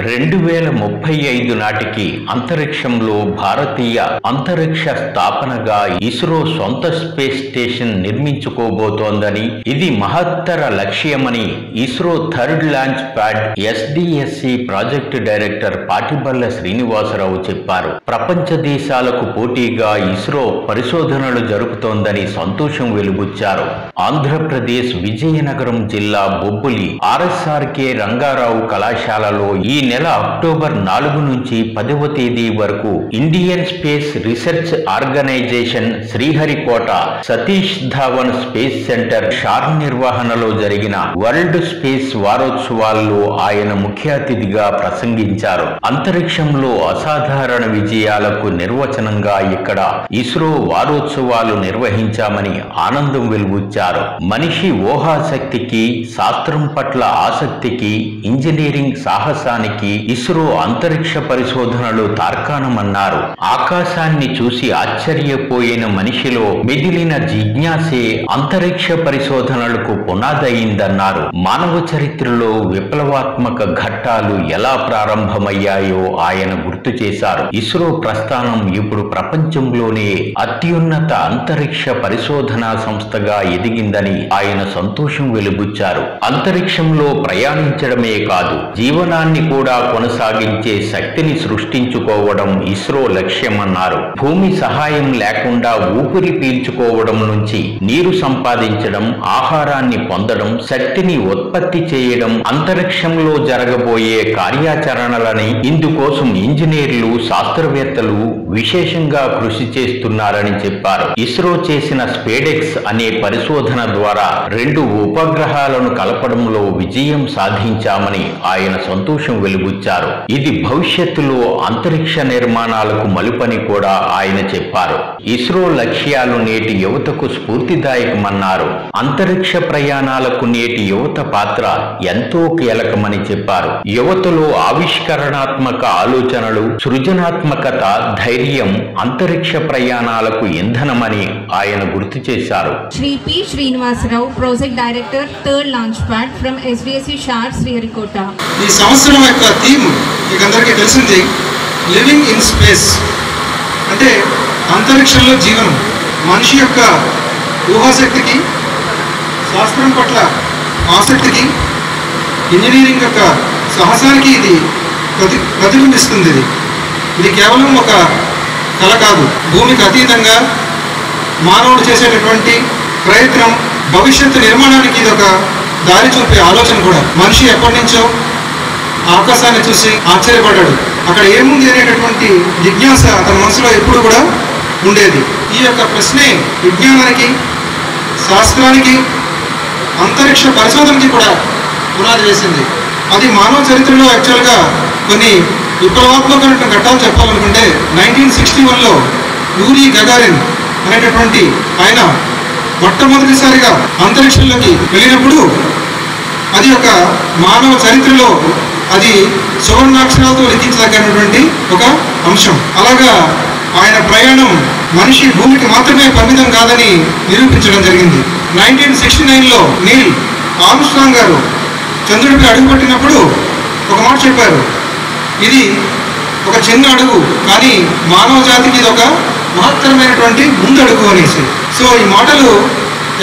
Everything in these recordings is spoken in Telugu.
2035 నాటికి అంతరిక్షంలో భారతీయ అంతరిక్ష స్థాపనగా ఇస్రో సొంత స్పేస్ స్టేషన్ నిర్మించుకోబోతోందని, ఇది మహత్తర లక్ష్యమని ISRO third launch pad SDSC project director Patiballa Srinivasarao చెప్పారు. ప్రపంచ దేశాలకు పోటీగా ఇస్రో పరిశోధనలు జరుపుతోందని సంతోషం వెలుబుచ్చారు. ఆంధ్రప్రదేశ్ విజయనగరం జిల్లా బొబ్బులి RSRK రంగారావు కళాశాలలో ఈ నెల అక్టోబర్ 4 నుంచి 10వ తేదీ వరకు Indian space research organisation Sriharikota Satish Dhawan space centre SHAR నిర్వహణలో జరిగిన వరల్డ్ స్పేస్ వారోత్సవాల్లో ఆయన ముఖ్య అతిథిగా ప్రసంగించారు. అంతరిక్షంలో అసాధారణ విజయాలకు నిర్వచనంగా ఇక్కడ ఇస్రో వారోత్సవాలు నిర్వహించామని ఆనందం వెలుబుచ్చారు. మనిషి ఊహాశక్తికి, శాస్త్రం పట్ల ఆసక్తికి, ఇంజనీరింగ్ సాహసానికి ఇస్రో అంతరిక్ష పరిశోధనలు తార్కాణమన్నారు. ఆకాశాన్ని చూసి ఆశ్చర్యపోయిన మనిషిలో మెదిలిన జిజ్ఞాసే అంతరిక్ష పరిశోధనలకు పునాదయిందన్నారు. మానవ చరిత్రలో విప్లవాత్మక ఘట్టాలు ఎలా ప్రారంభమయ్యాయో ఆయన గుర్తు చేశారు. ఇస్రో ప్రస్థానం ఇప్పుడు ప్రపంచంలోనే అత్యున్నత అంతరిక్ష పరిశోధనా సంస్థగా ఎదిగిందని ఆయన సంతోషం వెలుబుచ్చారు. అంతరిక్షంలో ప్రయాణించడమే కాదు, జీవనాన్ని కూడా కొనసాగించే శక్తిని సృష్టించుకోవడం ఇస్రో లక్ష్యమన్నారు. భూమి సహాయం లేకుండా ఊపిరి పీల్చుకోవడం నుంచి నీరు సంపాదించడం, ఆహారాన్ని పొందడం, శక్తిని ఉత్పత్తి చేయడం అంతరిక్షంలో జరగబోయే కార్యాచరణలని, ఇందుకోసం ఇంజనీర్లు, శాస్త్రవేత్తలు విశేషంగా కృషి చేస్తున్నారని చెప్పారు. ఇస్రో చేసిన స్పేడెక్స్ అనే పరిశోధన ద్వారా 2 ఉపగ్రహాలను కలపడంలో విజయం సాధించామని ఆయన సంతోషం వెలుబుచ్చారు. ఇది భవిష్యత్తులో అంతరిక్ష నిర్మాణాలకు మలుపని కూడా ఆయన చెప్పారు. ఇస్రో లక్ష్యాలు నేటి యువతకు స్ఫూర్తిదాయకమన్నారు. అంతరిక్ష ప్రయాణాలకు నేటి యువత పాత్ర ఎంతో కీలకమని చెప్పారు. యువతలో ఆవిష్కరణాత్మక ఆలోచనలు, సృజనాత్మకత, ధైర్యం అంతరిక్ష ప్రయాణాలకు ఇంధనమని ఆయన గుర్తు చేశారు. Shri P Srinivasarao, project director, third launch pad from SDSC SHAR Sriharikota. ఈ సంవత్సరం యొక్క థీమ్ మీకు అందరికీ తెలిసింది, లివింగ్ ఇన్ స్పేస్. అంటే అంతరిక్షంలో జీవనం. మనిషి యొక్క ఊహాశక్తికి, శాస్త్రం పట్ల ఆసక్తికి, ఇంజనీరింగ్ యొక్క సాహసానికి ఇది ప్రతిబింబిస్తుంది. ఇది కేవలం ఒక కళ కాదు, భూమికి అతీతంగా మానవుడు చేసేటటువంటి ప్రయత్నం, భవిష్యత్తు నిర్మాణానికి ఇది ఒక దారి చూపే ఆలోచన కూడా. మనిషి ఎప్పటి నుంచో ఆకాశాన్ని చూసి ఆశ్చర్యపడ్డాడు. అక్కడ ఏముంది అనేటటువంటి జిజ్ఞాస అతని మనసులో ఎప్పుడు కూడా ఉండేది. ఈ యొక్క ప్రశ్నే విజ్ఞానానికి, శాస్త్రానికి, అంతరిక్ష పరిశోధనకి కూడా పునాది వేసింది. అది మానవ చరిత్రలో యాక్చువల్గా కొన్ని విప్లవాత్మకమైన ఘట్టాలు చెప్పాలనుకుంటే 1961లో యూరీ గగారిన్ అనేటటువంటి ఆయన మొట్టమొదటిసారిగా అంతరిక్షంలోకి వెళ్ళినప్పుడు అది ఒక మానవ చరిత్రలో అది సువర్ణాక్షరాలతో లిఖించదగినటువంటి ఒక అంశం. అలాగా ఆయన ప్రయాణం మనిషి భూమికి మాత్రమే పరిమితం కాదని నిరూపించడం జరిగింది. 1969లో నీల్ ఆర్మ్స్ట్రాంగ్ గారు చంద్రుడిపై అడుగుపెట్టినప్పుడు ఒక మాట చెప్పారు, ఇది ఒక చిన్న అడుగు కానీ మానవ జాతికి ఇది ఒక మహత్తరమైనటువంటి ముందడుగు అనేసి. సో ఈ మాటలు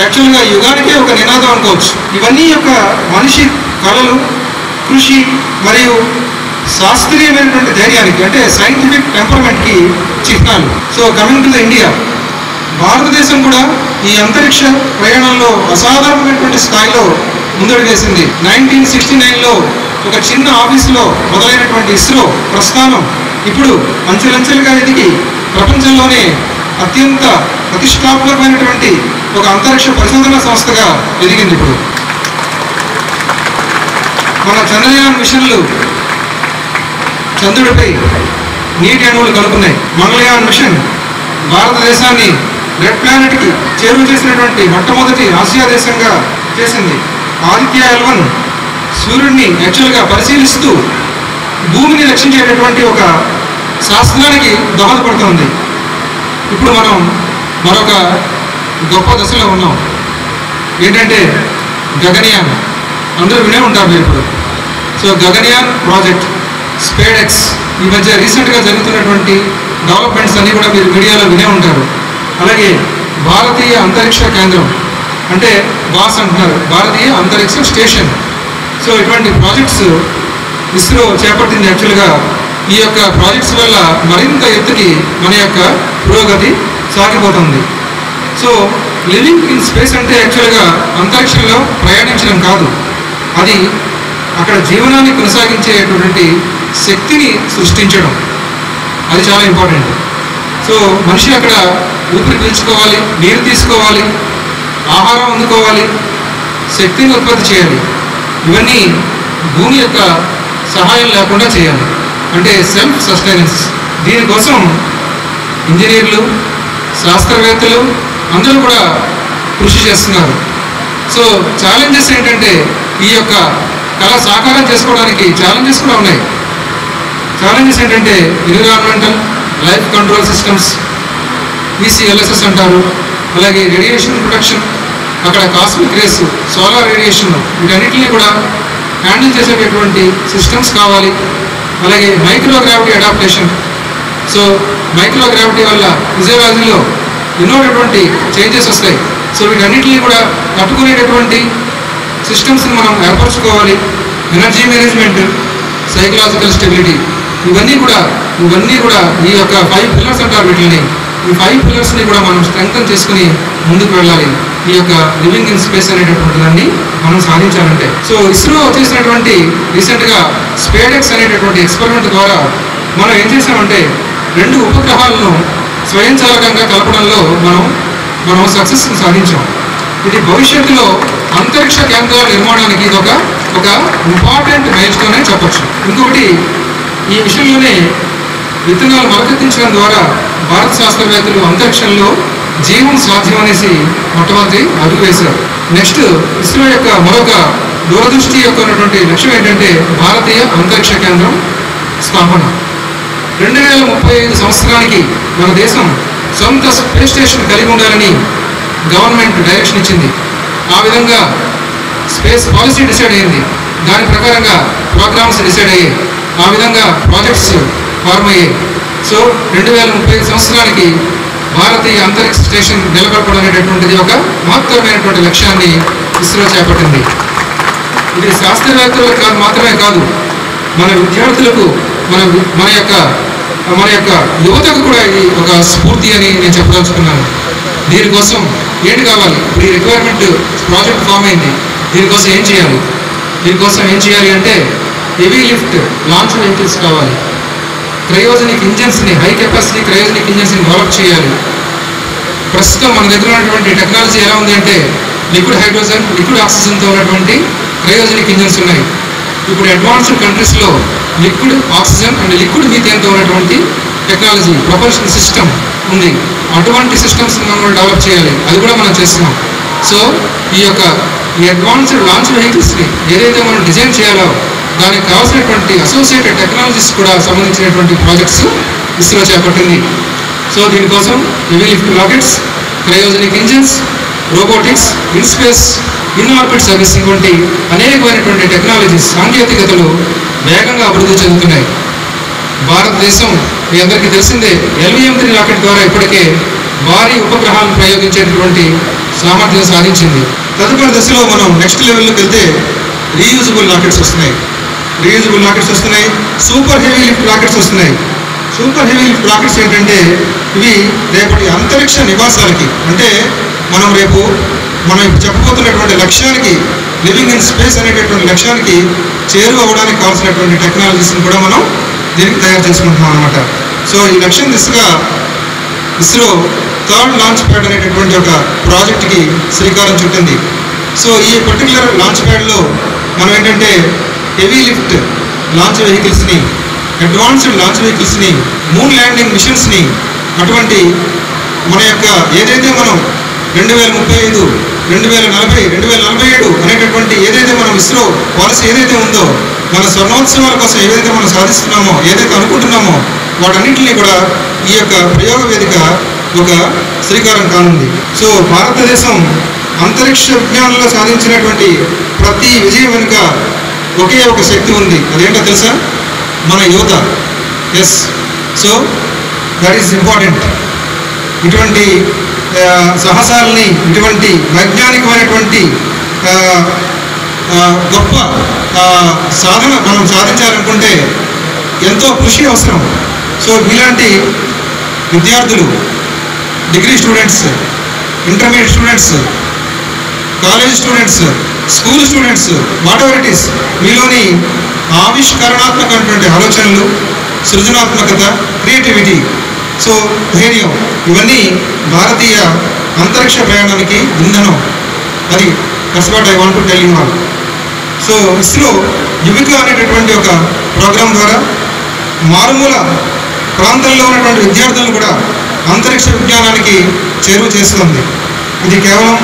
యాక్చువల్గా యుగానికే ఒక నినాదం అనుకోవచ్చు. ఇవన్నీ యొక్క మనిషి కళలు, కృషి మరియు శాస్త్రీయమైనటువంటి ధైర్యానికి, అంటే సైంటిఫిక్ టెంపర్మెంట్కి చిహ్నాలు. So coming to the India, భారతదేశం కూడా ఈ అంతరిక్ష ప్రయాణంలో అసాధారణమైనటువంటి స్థాయిలో ముందడుగు వేసింది. 1969లో ఒక చిన్న ఆఫీసులో మొదలైనటువంటి ఇస్రో ప్రస్థానం ఇప్పుడు అంచెలంచెలుగా ఎదిగి ప్రపంచంలోనే అత్యంత ప్రతిష్టాత్మకమైనటువంటి ఒక అంతరిక్ష పరిశోధనా సంస్థగా ఎదిగింది. ఇప్పుడు మన చంద్రయాన్ మిషన్లు చంద్రుడిపై నీటి అణువులు కలుపున్నాయి. మంగళయాన్ మిషన్ భారతదేశాన్ని రెడ్ ప్లానెట్కి చేరువ చేసినటువంటి మొట్టమొదటి ఆసియా దేశంగా చేసింది. ఆదిత్య L1 సూర్యుడిని యాక్చువల్గా పరిశీలిస్తూ భూమిని రక్షించేటటువంటి ఒక శాస్త్రానికి దోహదపడుతుంది. ఇప్పుడు మనం మరొక గొప్ప దశలో ఉన్నాం. ఏంటంటే గగనయాన్. అందరూ వినే ఉంటారు మీరు ఇప్పుడు. సో గగనయాన్ ప్రాజెక్ట్ స్పేడెక్స్, ఈ మధ్య రీసెంట్గా జరుగుతున్నటువంటి డెవలప్మెంట్స్ అన్నీ కూడా మీరు మీడియాలో వినే ఉంటారు. అలాగే భారతీయ అంతరిక్ష కేంద్రం, అంటే బాస్ అంటున్నారు, భారతీయ అంతరిక్ష స్టేషన్. సో ఇటువంటి ప్రాజెక్ట్స్ ఇస్రో చేపట్టింది. యాక్చువల్గా ఈ యొక్క ప్రాజెక్ట్స్ వల్ల మరింత ఎత్తుకి మన యొక్క పురోగతి సాగిపోతుంది. సో లివింగ్ ఇన్ స్పేస్ అంటే యాక్చువల్గా అంతరిక్షంలో ప్రయాణించడం కాదు, అది అక్కడ జీవనాన్ని కొనసాగించేటువంటి శక్తిని సృష్టించడం, అది చాలా ఇంపార్టెంట్. సో మనిషి అక్కడ ఊపిరి పీల్చుకోవాలి, నీరు తీసుకోవాలి, ఆహారం అందుకోవాలి, శక్తిని ఉత్పత్తి చేయాలి. ఇవన్నీ భూమి యొక్క సహాయం లేకుండా చేయాలి, అంటే సెల్ఫ్ సస్టైనెన్స్. దీనికోసం ఇంజనీర్లు, శాస్త్రవేత్తలు అందరూ కూడా కృషి చేస్తున్నారు. సో ఛాలెంజెస్ ఏంటంటే ఈ యొక్క కళ సాకారం చేసుకోవడానికి ఛాలెంజెస్ కూడా ఉన్నాయి. ఛాలెంజెస్ ఏంటంటే ఎన్విరాన్మెంటల్ లైఫ్ కంట్రోల్ సిస్టమ్స్, ఈసీఎల్ఎస్ఎస్ అంటారు. అలాగే రేడియేషన్ ప్రొటెక్షన్, అక్కడ కాస్మిక్ రేస్, సోలార్ రేడియేషన్, వీటన్నిటిని కూడా హ్యాండిల్ చేసేటటువంటి సిస్టమ్స్ కావాలి. అలాగే మైక్రోగ్రావిటీ అడాప్టేషన్. సో మైక్రోగ్రావిటీ వల్ల ఫిజియాలజీలో ఎన్నోటువంటి చేంజెస్ వస్తాయి. సో వీటన్నిటిని కూడా తట్టుకునేటటువంటి సిస్టమ్స్ని మనం ఏర్పరచుకోవాలి. ఎనర్జీ మేనేజ్మెంట్, సైకలాజికల్ స్టెబిలిటీ, ఇవన్నీ కూడా ఈ యొక్క 5 పిల్లర్స్ అంటారు వీటిని. ఈ 5 పిల్లర్స్ని కూడా మనం స్ట్రెంగ్తన్ చేసుకుని ముందుకు వెళ్ళాలి. ఈ యొక్క లివింగ్ ఇన్ స్పేస్ అనేటటువంటి దాన్ని మనం సాధించాలంటే. సో ఇస్రో చేసినటువంటి రీసెంట్గా స్పేడెక్స్ అనేటటువంటి ఎక్స్పెరిమెంట్ ద్వారా మనం ఏం చేసామంటే 2 ఉపగ్రహాలను స్వయంచాలకంగా కలపడంలో మనం సక్సెస్ని సాధించాం. ఇది భవిష్యత్తులో అంతరిక్ష కేంద్రాల నిర్మాణానికి ఇది ఒక ఇంపార్టెంట్ మైల్స్టోన్ అని చెప్పచ్చు. ఇంకొకటి, ఈ విషయంలోనే విత్తనాలు మొలకెత్తించడం ద్వారా భారత శాస్త్రవేత్తలు అంతరిక్షంలో జీవం సాధ్యం అనేసి మొట్టమొదటి అడుగు వేశారు. నెక్స్ట్, ఇస్రో యొక్క మరొక దూరదృష్టి యొక్క ఉన్నటువంటి లక్ష్యం ఏంటంటే భారతీయ అంతరిక్ష కేంద్రం స్థాపన. 2035 సంవత్సరానికి మన దేశం సొంత స్పేస్ స్టేషన్ కలిగి ఉండాలని గవర్నమెంట్ డైరెక్షన్ ఇచ్చింది. ఆ విధంగా స్పేస్ పాలసీ డిసైడ్ అయింది. దాని ప్రకారంగా ప్రోగ్రామ్స్ డిసైడ్ అయ్యాయి. ఆ విధంగా ప్రాజెక్ట్స్ ఫార్మ్ అయ్యాయి. సో 2035 సంవత్సరానికి భారతీయ అంతరిక్ష స్టేషన్ నెలకొల్పడం అనేటటువంటిది ఒక మహత్తరమైనటువంటి లక్ష్యాన్ని ఇస్రో చేపట్టింది. ఇది శాస్త్రవేత్తలకు మాత్రమే కాదు, మన విద్యార్థులకు, మన యొక్క యువతకు కూడా ఇది ఒక స్ఫూర్తి అని నేను చెప్పదలుచుకున్నాను. దీనికోసం ఏంటి కావాలి? ఇప్పుడు ఈ రిక్వైర్మెంట్ ప్రాజెక్ట్ ఫామ్ అయింది. దీనికోసం ఏం చేయాలి అంటే హెవీ లిఫ్ట్ లాంచ్ వెహికల్స్ కావాలి. క్రయోజనిక్ ఇంజన్స్ని, హై కెపాసిటీ క్రయోజనిక్ ఇంజన్స్ని డెవలప్ చేయాలి. ప్రస్తుతం మన దగ్గర ఉన్నటువంటి టెక్నాలజీ ఎలా ఉంది అంటే లిక్విడ్ హైడ్రోజన్, లిక్విడ్ ఆక్సిజన్తో ఉన్నటువంటి క్రయోజనిక్ ఇంజన్స్ ఉన్నాయి. ఇప్పుడు అడ్వాన్స్డ్ కంట్రీస్లో లిక్విడ్ ఆక్సిజన్ అండ్ లిక్విడ్ మీథేన్తో ఉన్నటువంటి టెక్నాలజీ ప్రొపల్షన్ సిస్టమ్ ఉంది. అటువంటి సిస్టమ్స్ మనం డెవలప్ చేయాలి. అది కూడా మనం చేస్తున్నాం. సో ఈ అడ్వాన్స్డ్ లాంచ్ వెహికల్స్ని ఏదైతే మనం డిజైన్ చేయాలో దానికి కావాల్సినటువంటి అసోసియేటెడ్ టెక్నాలజీస్ కూడా సంబంధించినటువంటి ప్రాజెక్ట్స్ ఇస్రో చేపట్టింది. సో దీనికోసం heavy lift rockets, cryogenic engines, robotics, in space, in orbit servicing వంటి అనేకమైనటువంటి టెక్నాలజీస్, సాంకేతికతలు వేగంగా అభివృద్ధి చెందుతున్నాయి. భారతదేశం మీ అందరికీ తెలిసిందే LVM-3 రాకెట్ ద్వారా ఇప్పటికే భారీ ఉపగ్రహాలను ప్రయోగించేటటువంటి సామర్థ్యం సాధించింది. తదుపరి దశలో మనం నెక్స్ట్ లెవెల్లోకి వెళ్తే రీయూజబుల్ రాకెట్స్ వస్తున్నాయి, సూపర్ హెవీ లిఫ్ట్ రాకెట్స్ వస్తున్నాయి. సూపర్ హెవీ లిఫ్ట్ రాకెట్స్ ఏంటంటే ఇవి రేపటి అంతరిక్ష నివాసాలకి, అంటే మనం చెప్పబోతున్నటువంటి లక్ష్యానికి, లివింగ్ ఇన్ స్పేస్ అనేటటువంటి లక్ష్యానికి చేరువవడానికి కావాల్సినటువంటి టెక్నాలజీస్ని కూడా మనం దీనికి తయారు చేసుకుంటున్నాం అనమాట. సో ఈ లక్ష్యం దిశగా ఇస్రో 3rd లాంచ్ ప్యాడ్ అనేటటువంటి ఒక ప్రాజెక్ట్కి శ్రీకారం చుట్టింది. సో ఈ పర్టికులర్ లాంచ్ ప్యాడ్లో మనం ఏంటంటే హెవీ లిఫ్ట్ లాంచ్ వెహికల్స్ని, అడ్వాన్స్డ్ లాంచ్ వెహికల్స్ని, మూన్ ల్యాండింగ్ మిషన్స్ని, అటువంటి మన యొక్క ఏదైతే మనం 2035, 2040, 2047 అనేటటువంటి ఏదైతే మనం ఇస్రో పాలసీ ఏదైతే ఉందో, మన స్వర్ణోత్సవాల కోసం ఏదైతే మనం సాధిస్తున్నామో, ఏదైతే అనుకుంటున్నామో వాటన్నింటినీ కూడా ఈ యొక్క ప్రయోగ వేదిక ఒక శ్రీకారం కానుంది. సో భారతదేశం అంతరిక్ష విజ్ఞానంలో సాధించినటువంటి ప్రతి విజయం వెనుక ఒకే ఒక శక్తి ఉంది. అదేంటో తెలుసా? మన యువత. Yes, so that is important. ఇటువంటి సాహసాలని, ఇటువంటి వైజ్ఞానికమైనటువంటి గొప్ప సాధన మనం సాధించాలనుకుంటే ఎంతో కృషి అవసరం. సో ఇలాంటి విద్యార్థులు, degree students, intermediate students, college students, school students, what ever it is, మీలోని ఆవిష్కరణాత్మకమైనటువంటి ఆలోచనలు, సృజనాత్మకత, క్రియేటివిటీ, సో ధైర్యం, ఇవన్నీ భారతీయ అంతరిక్ష ప్రయాణానికి ఇంధనం. అది that's what I want to tell you all. So ISRO Yuvika అనేటటువంటి ఒక ప్రోగ్రాం ద్వారా మారుమూల ప్రాంతాల్లో ఉన్నటువంటి విద్యార్థులను కూడా అంతరిక్ష విజ్ఞానానికి చేరువ చేస్తుంది. ఇది కేవలం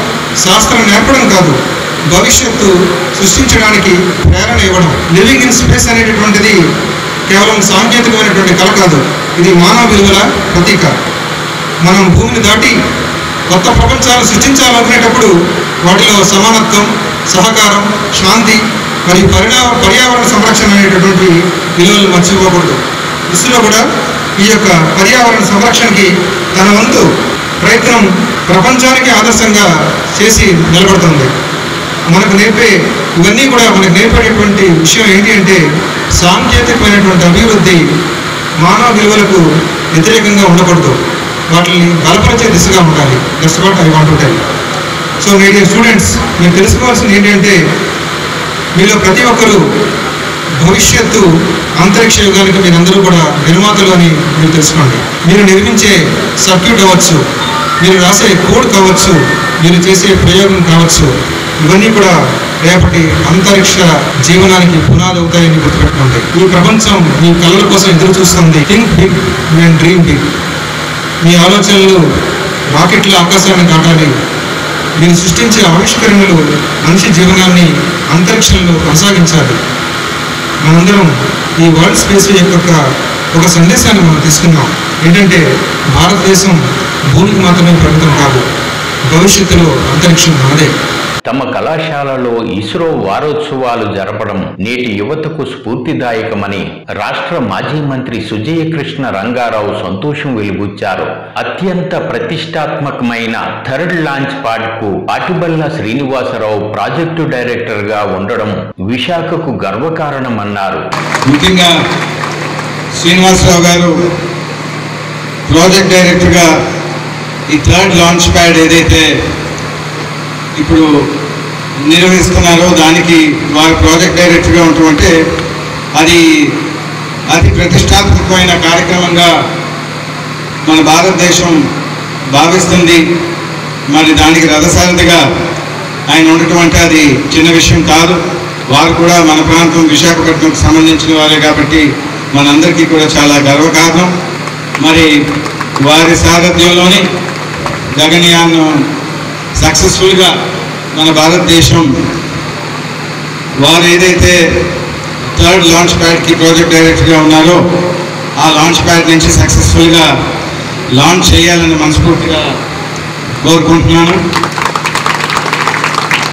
శాస్త్రం నేర్పడం కాదు, భవిష్యత్తు సృష్టించడానికి ప్రేరణ ఇవ్వడం. లివింగ్ ఇన్ స్పేస్ అనేటటువంటిది కేవలం సాంకేతికమైనటువంటి కళ కాదు, ఇది మానవ విలువల ప్రతీక. మనం భూమిని దాటి కొత్త ప్రపంచాలు సృష్టించాలనుకునేటప్పుడు వాటిలో సమానత్వం, సహకారం, శాంతి మరియు పర్యావరణ సంరక్షణ అనేటటువంటి విలువలు మర్చిపోకూడదు. ఇస్రో కూడా ఈ యొక్క పర్యావరణ సంరక్షణకి తన వంతు ప్రయత్నం ప్రపంచానికి ఆదర్శంగా చేసి నిలబడుతుంది. ఇవన్నీ కూడా మనకు నేర్పేటటువంటి విషయం ఏంటి అంటే, సాంకేతికమైనటువంటి అభివృద్ధి మానవ విలువలకు వ్యతిరేకంగా ఉండకూడదు, వాటిని బలపరిచే దిశగా ఉండాలి. That's what I want to tell. So my dear students, మీరు తెలుసుకోవాల్సింది ఏంటంటే, మీలో ప్రతి ఒక్కరూ భవిష్యత్తు అంతరిక్ష యుగానికి మీరందరూ కూడా నిర్మాతలు అని మీరు తెలుసుకోండి. మీరు నిర్మించే సర్క్యూట్ అవ్వచ్చు, మీరు రాసే కోడ్ కావచ్చు, మీరు చేసే ప్రయోగం కావచ్చు, ఇవన్నీ కూడా రేపటి అంతరిక్ష జీవనానికి పునాది అవుతాయని గుర్తుపెట్టుకోండి. ఈ ప్రపంచం మీ కళల కోసం ఎదురు చూస్తుంది. Think big and dream big. మీ ఆలోచనలు రాకెట్ల ఆకాశాన్ని దాటాలి. మీరు సృష్టించే ఆవిష్కరణలు మనిషి జీవనాన్ని అంతరిక్షంలో కొనసాగించాలి. మనందరం ఈ వరల్డ్ స్పేస్ యొక్క ఒక సందేశాన్ని మనం తీసుకున్నాం. ఏంటంటే, భారతదేశం భూమికి మాత్రమే పరిమితం కాదు, భవిష్యత్తులో అంతరిక్షం మనదే. తమ కళాశాలలో ఇస్రో వారోత్సవాలు జరపడం నేటి యువతకు స్ఫూర్తిదాయకమని రాష్ట్ర మాజీ మంత్రి సుజయ కృష్ణ రంగారావు సంతోషం వెలిబుచ్చారు. అత్యంత ప్రతిష్టాత్మకమైన థర్డ్ లాంచ్ ప్యాడ్ కు పాటిబల్ల శ్రీనివాసరావు ప్రాజెక్టు డైరెక్టర్ గా ఉండడం విశాఖకు గర్వకారణమన్నారు. ముఖ్యంగా శ్రీనివాసరావు గారు ప్రాజెక్ట్ డైరెక్టర్ గా ఈ థర్డ్ లాంచ్ ప్యాడ్ ఏదైతే ఇప్పుడు నిర్వహిస్తున్నారో దానికి వారు ప్రాజెక్ట్ డైరెక్టర్గా ఉంటుంటే అది అతి ప్రతిష్టాత్మకమైన కార్యక్రమంగా మన భారతదేశం భావిస్తుంది. మరి దానికి రథసారథిగా ఆయన ఉండటం అంటే అది చిన్న విషయం కాదు. వారు కూడా మన ప్రాంతం విశాఖపట్నంకు సంబంధించిన వారే కాబట్టి మనందరికీ కూడా చాలా గర్వకారణం. మరి వారి సారథ్యంలోని గగనయాన్ సక్సెస్ఫుల్గా మన భారతదేశం వారు ఏదైతే థర్డ్ లాంచ్ ప్యాడ్కి ప్రాజెక్ట్ డైరెక్టర్గా ఉన్నారో ఆ లాంచ్ ప్యాడ్ నుంచి సక్సెస్ఫుల్గా లాంచ్ చేయాలని మనస్ఫూర్తిగా కోరుకుంటున్నాను.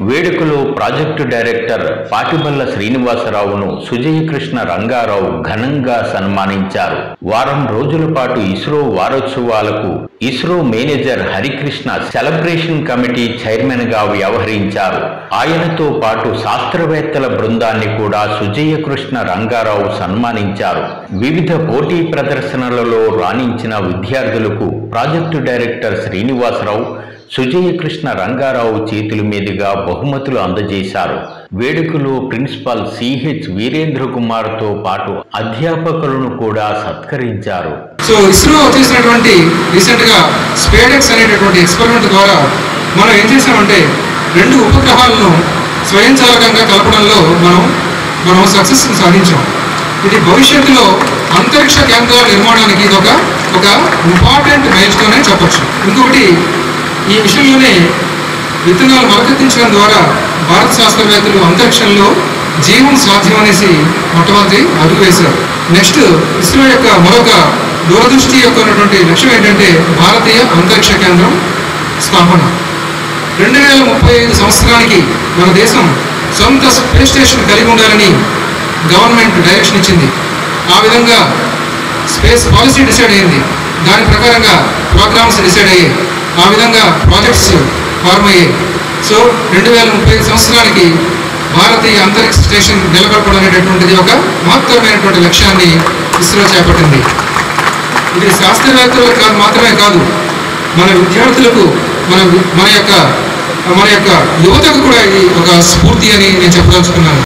వేడుకలో ప్రాజెక్టు డైరెక్టర్ పాటిబల్ల శ్రీనివాసరావును సుజయ కృష్ణ రంగారావు ఘనంగా సన్మానించారు. వారం రోజుల పాటు ఇస్రో వారోత్సవాలకు ISRO manager Harikrishna celebration committee chairman గా వ్యవహరించారు. ఆయనతో పాటు శాస్త్రవేత్తల బృందాన్ని కూడా సుజయ కృష్ణ రంగారావు సన్మానించారు. వివిధ పోటీ ప్రదర్శనలలో రాణించిన విద్యార్థులకు ప్రాజెక్టు డైరెక్టర్ శ్రీనివాసరావు సుజయ కృష్ణ రంగారావు చేతుల మీదుగా బహుమతులు అందజేశారు. వేడుకలో ప్రిన్సిపాల్ సిహెచ్ వీరేంద్ర కుమార్ తో పాటు అధ్యాపకులను కూడా సత్కరించారు. సో ఇస్రో చేసినటువంటి రీసెంట్ గా స్పేడెక్స్ అనేటటువంటి ఎక్స్పెరిమెంట్ ద్వారా మనం ఏం చేసామంటే 2 ఉపగ్రహాలను స్వయంచాలకంగా కలపడంలో మనం సక్సెస్ సాధించాం. ఇది భవిష్యత్తులో అంతరిక్ష కేంద్రాల నిర్మాణానికి ఇది ఒక ఇంపార్టెంట్ మైల్స్టోన్ అని చెప్పచ్చు. ఇంకొకటి, ఈ విషయంలోనే విత్తనాలు మొలకెత్తించడం ద్వారా భారత శాస్త్రవేత్తలు అంతరిక్షంలో జీవం సాధ్యం అనేసి మొట్టమొదటి అడుగు వేశారు. నెక్స్ట్, ఇస్రో యొక్క మరొక దూరదృష్టి యొక్క ఉన్నటువంటి లక్ష్యం ఏంటంటే భారతీయ అంతరిక్ష కేంద్రం స్థాపన. 2035 సంవత్సరానికి మన దేశం సొంత స్పేస్ స్టేషన్ కలిగి ఉండాలని గవర్నమెంట్ డైరెక్షన్ ఇచ్చింది. ఆ విధంగా స్పేస్ పాలసీ డిసైడ్ అయ్యింది. దాని ప్రకారంగా ప్రోగ్రామ్స్ డిసైడ్ అయ్యాయి. ఆ విధంగా ప్రాజెక్ట్స్ ఫార్మ్ అయ్యాయి. సో 2030 సంవత్సరానికి భారతీయ అంతరిక్ష స్టేషన్ నెలకొల్పడం అనేటటువంటిది ఒక మహత్తరమైనటువంటి లక్ష్యాన్ని ఇస్రో చేపట్టింది. ఇది శాస్త్రవేత్తలకు మాత్రమే కాదు, మన విద్యార్థులకు, మన యొక్క యువతకు కూడా ఇది ఒక స్ఫూర్తి అని నేను చెప్పదలుచుకున్నాను.